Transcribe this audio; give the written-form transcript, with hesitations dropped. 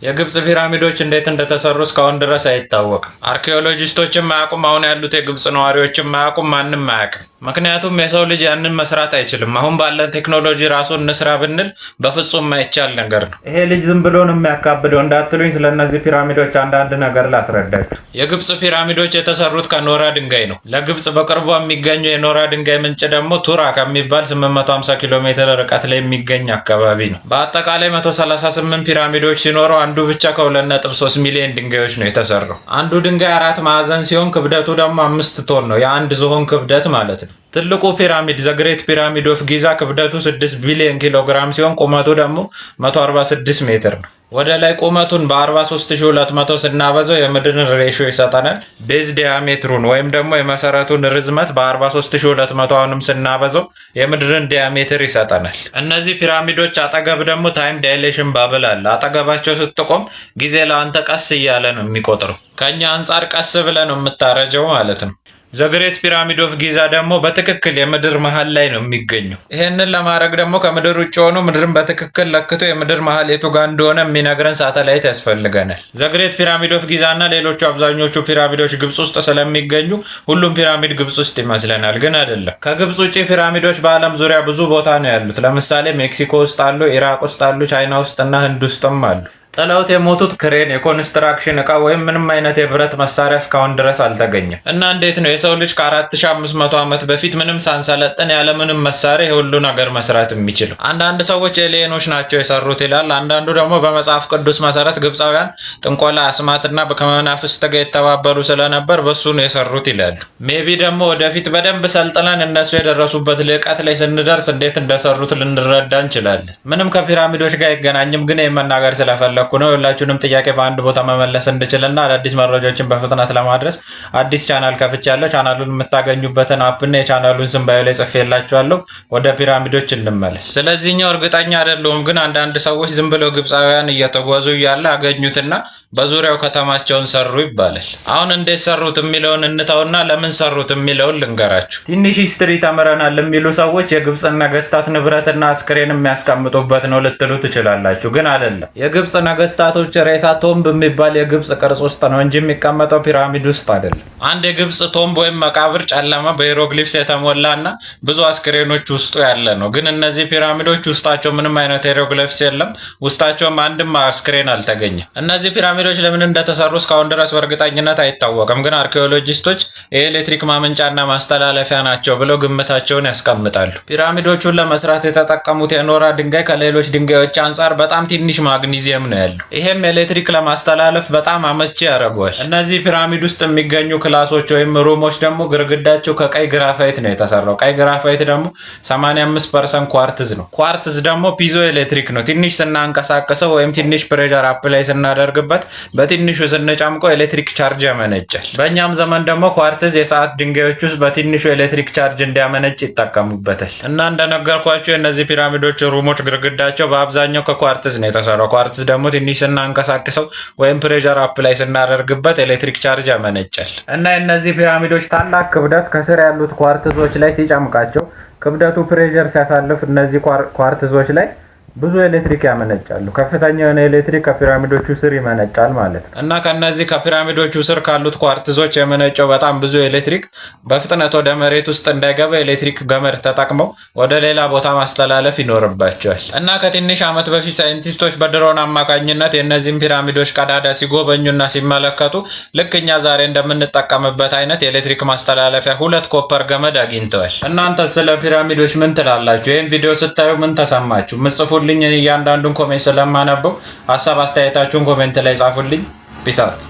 የግብጽ ፒራሚዶች እንዴት እንደተሰሩ እስካሁን ድረስ አይታወቅም። አርኪኦሎጂስቶችም አያውቁም፣ አሁን ያሉት የግብጽ ነዋሪዎችም አያውቁም፣ ማንም አያውቅም። ምክንያቱም የሰው ልጅ ያንን መስራት አይችልም። አሁን ባለን ቴክኖሎጂ ራሱ እንስራ ብንል በፍጹም የማይቻል ነገር ነው። ይሄ ልጅ ዝም ብሎ ነው የሚያካብደው እንዳትሉኝ፣ ስለነዚህ ፒራሚዶች አንዳንድ ነገር ላስረዳችሁ። የግብጽ ፒራሚዶች የተሰሩት ከኖራ ድንጋይ ነው። ለግብጽ በቅርቧ የሚገኘው የኖራ ድንጋይ ምንጭ ደግሞ ቱራ ከሚባል 850 ኪሎ ሜትር ርቀት ላይ የሚገኝ አካባቢ ነው። በአጠቃላይ 138 ፒራሚዶች ሲኖሩ አንዱ ብቻ ከ2.3 ሚሊዮን ድንጋዮች ነው የተሰራው። አንዱ ድንጋይ 4 ማዕዘን ሲሆን ክብደቱ ደግሞ 5 ቶን ነው፣ የአንድ ዝሆን ክብደት ማለት ነው። ትልቁ ፒራሚድ ዘግሬት ፒራሚድ ኦፍ ጊዛ ክብደቱ 6 ቢሊዮን ኪሎ ግራም ሲሆን ቁመቱ ደግሞ 146 ሜትር ነው። ወደ ላይ ቁመቱን በ43200 ስናበዛው የምድርን ሬሽዮ ይሰጠናል። ቤዝ ዲያሜትሩን ወይም ደግሞ የመሰረቱን ርዝመት በ43200 አሁንም ስናበዛው የምድርን ዲያሜትር ይሰጠናል። እነዚህ ፒራሚዶች አጠገብ ደግሞ ታይም ዳይሌሽን ባብል አለ። አጠገባቸው ስትቆም ጊዜ ለአንተ ቀስ እያለ ነው የሚቆጥረው። ከኛ አንጻር ቀስ ብለ ነው የምታረጀው ማለት ነው። ዘግሬት ፒራሚድ ኦፍ ጊዛ ደግሞ በትክክል የምድር መሃል ላይ ነው የሚገኘው። ይህንን ለማድረግ ደግሞ ከምድር ውጭ ሆኖ ምድርን በትክክል ለክቶ የምድር መሃል የቱ ጋር እንደሆነ የሚነግረን ሳተላይት ያስፈልገናል። ዘግሬት ፒራሚድ ኦፍ ጊዛ እና ሌሎቹ አብዛኞቹ ፒራሚዶች ግብጽ ውስጥ ስለሚገኙ ሁሉም ፒራሚድ ግብጽ ውስጥ ይመስለናል፣ ግን አይደለም። ከግብጽ ውጭ ፒራሚዶች በዓለም ዙሪያ ብዙ ቦታ ነው ያሉት። ለምሳሌ ሜክሲኮ ውስጥ አሉ፣ ኢራቅ ውስጥ አሉ፣ ቻይና ውስጥ እና ህንድ ውስጥም አሉ። ጥለውት የሞቱት ክሬን፣ የኮንስትራክሽን እቃ ወይም ምንም አይነት የብረት መሳሪያ እስካሁን ድረስ አልተገኘም። እና እንዴት ነው የሰው ልጅ ከ4500 ዓመት በፊት ምንም ሳንሰለጥን ያለምንም መሳሪያ የሁሉ ነገር መስራት የሚችለው? አንዳንድ ሰዎች ኤሊየኖች ናቸው የሰሩት ይላል። አንዳንዱ ደግሞ በመጽሐፍ ቅዱስ መሰረት ግብፃውያን ጥንቆላ፣ አስማትና ከመናፍስት ጋር የተባበሩ ስለነበር በሱ ነው የሰሩት ይላሉ። ሜቢ ደግሞ ወደፊት በደንብ ሰልጥነን እነሱ የደረሱበት ልዕቀት ላይ ስንደርስ እንዴት እንደሰሩት ልንረዳ እንችላለን። ምንም ከፒራሚዶች ጋር አይገናኝም፣ ግን የመናገር ስለፈለኩ ነው። ሁላችሁንም ጥያቄ በአንድ ቦታ መመለስ እንድችልና አዳዲስ መረጃዎችን በፍጥነት ለማድረስ አዲስ ቻናል ከፍቻለሁ። ቻናሉን የምታገኙበትን አፕና የቻናሉን ስም ባዮ ላይ ጽፌላችኋለሁ። ወደ ፒራሚዶች እንመለስ። ስለዚህኛው እርግጠኛ አይደለሁም፣ ግን አንዳንድ ሰዎች ዝም ብለው ግብፃውያን እየተጓዙ እያለ አገኙትና በዙሪያው ከተማቸውን ሰሩ ይባላል። አሁን እንዴት ሰሩት የሚለውን እንተውና ለምን ሰሩት የሚለውን ልንገራችሁ። ትንሽ ሂስትሪ ተምረናል የሚሉ ሰዎች የግብፅን ነገስታት ንብረትና አስክሬን የሚያስቀምጡበት ነው ልትሉ ትችላላችሁ፣ ግን አይደለም። የግብፅ ነገስታቶች ሬሳ ቶምብ የሚባል የግብፅ ቅርጽ ውስጥ ነው እንጂ የሚቀመጠው ፒራሚድ ውስጥ አይደለም። አንድ የግብፅ ቶምብ ወይም መቃብር ጨለማ በሂሮግሊፍስ የተሞላና ብዙ አስክሬኖች ውስጡ ያለ ነው። ግን እነዚህ ፒራሚዶች ውስጣቸው ምንም አይነት ሂሮግሊፍስ የለም፣ ውስጣቸውም አንድም አስክሬን አልተገኘም። እነዚህ ፒራሚዶች ለምን እንደተሰሩ እስካሁን ድረስ በእርግጠኝነት አይታወቅም። ግን አርኪኦሎጂስቶች የኤሌክትሪክ ማመንጫና ማስተላለፊያ ናቸው ብለው ግምታቸውን ያስቀምጣሉ። ፒራሚዶቹን ለመስራት የተጠቀሙት የኖራ ድንጋይ ከሌሎች ድንጋዮች አንጻር በጣም ትንሽ ማግኒዚየም ነው ያለው። ይሄም ኤሌክትሪክ ለማስተላለፍ በጣም አመቺ ያደርገዋል። እነዚህ ፒራሚድ ውስጥ የሚገኙ ክላሶች ወይም ሩሞች ደግሞ ግርግዳቸው ከቀይ ግራፋይት ነው የተሰራው። ቀይ ግራፋይት ደግሞ 85% ኳርትዝ ነው። ኳርትዝ ደግሞ ፒዞ ኤሌክትሪክ ነው። ትንሽ ስናንቀሳቀሰው ወይም ትንሽ ፕሬሸር አፕ ላይ ስናደርግበት በትንሹ ስንጨምቀው ኤሌክትሪክ ቻርጅ ያመነጫል። በእኛም ዘመን ደግሞ ኳርትዝ የሰዓት ድንጋዮች ውስጥ በትንሹ ኤሌክትሪክ ቻርጅ እንዲያመነጭ ይጠቀሙበታል። እና እንደነገርኳቸው የእነዚህ ፒራሚዶች ሩሞች ግርግዳቸው በአብዛኛው ከኳርትዝ ነው የተሰራው። ኳርትዝ ደግሞ ትንሽ ስናንቀሳቅሰው ወይም ፕሬሸር አፕ ላይ ስናደርግበት ኤሌክትሪክ ቻርጅ ያመነጫል። እና የእነዚህ ፒራሚዶች ታላቅ ክብደት ከስር ያሉት ኳርትዞች ላይ ሲጨምቃቸው ክብደቱ ፕሬሸር ሲያሳልፍ እነዚህ ኳርትዞች ላይ ብዙ ኤሌክትሪክ ያመነጫሉ። ከፍተኛ የሆነ ኤሌክትሪክ ከፒራሚዶቹ ስር ይመነጫል ማለት ነው። እና ከነዚህ ከፒራሚዶቹ ስር ካሉት ኳርትዞች የመነጨው በጣም ብዙ ኤሌክትሪክ በፍጥነት ወደ መሬት ውስጥ እንዳይገባ ኤሌክትሪክ ገመድ ተጠቅመው ወደ ሌላ ቦታ ማስተላለፍ ይኖርባቸዋል። እና ከትንሽ ዓመት በፊት ሳይንቲስቶች በድሮን አማካኝነት የእነዚህን ፒራሚዶች ቀዳዳ ሲጎበኙና ሲመለከቱ ልክ እኛ ዛሬ እንደምንጠቀምበት አይነት የኤሌክትሪክ ማስተላለፊያ 2 ኮፐር ገመድ አግኝተዋል። እናንተ ስለ ፒራሚዶች ምን ትላላችሁ? ይህን ቪዲዮ ስታዩ ምን ተሰማችሁ? ምጽፉልኝ። እያንዳንዱን ኮሜንት ስለማነበው ሀሳብ አስተያየታችሁን ኮሜንት ላይ ጻፉልኝ። ፒስ አውት።